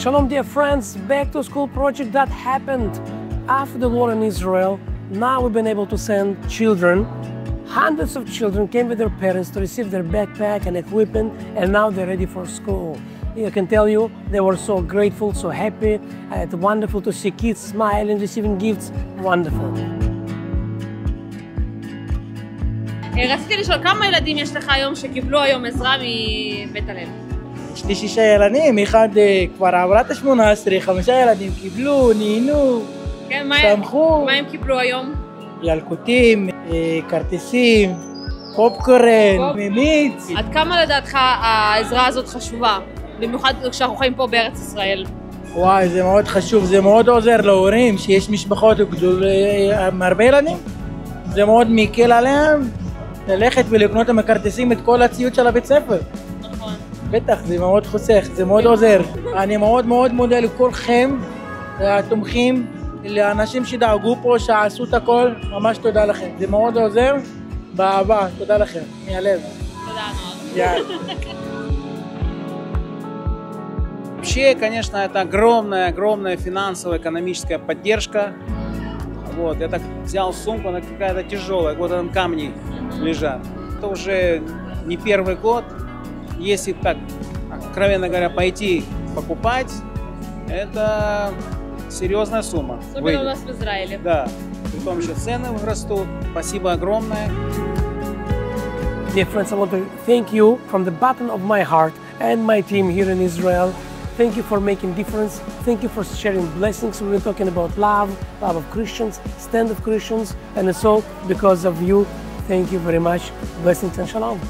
Shalom, dear friends. Back to School project that happened after the war in Israel. Now we've been able to send children. Hundreds of children came with their parents to receive their backpack and equipment, and now they're ready for school. I can tell you, they were so grateful, so happy. It's wonderful to see kids smiling, receiving gifts. Wonderful. רציתי לשאול, כמה ילדים יש לך היום שקיבלו היום עזרה מבית הלב? יש לי 6 ילדים, אחד כבר עברה את ה-18, 5 ילדים קיבלו, נהנו, שמחו. מה הם קיבלו היום? ילקוטים, כרטיסים, פופקורן, מיץ. עד כמה לדעתך העזרה הזאת חשובה? במיוחד כשאנחנו חיים פה בארץ ישראל. וואי, זה מאוד חשוב, זה מאוד עוזר להורים שיש משפחות עם הרבה ילדים. זה מאוד מקל עליהם ללכת ולקנות עם הכרטיסים את כל הציוד של הבית ספר. נכון. בטח, זה מאוד חוסך, זה מאוד עוזר. אני מאוד מאוד מודה לכולכם, התומכים, לאנשים שדאגו פה, שעשו את הכל, ממש תודה לכם. זה מאוד עוזר, באהבה, תודה לכם, מהלב. תודה מאוד. Вообще, конечно, это огромная финансово-экономическая поддержка. Вот, я так взял сумку, она какая-то тяжелая, вот там камни лежат. Это уже не первый год. Если так, откровенно говоря, пойти покупать, это серьезная сумма. Особенно у нас в Израиле. Да, притом еще цены растут. Спасибо огромное. Dear friends, I want to thank you from the bottom of my heart and my team here in Israel. Thank you for making difference. Thank you for sharing blessings. We've been talking about love of Christians, stand of Christians, and so because of you, thank you very much. Blessings and shalom.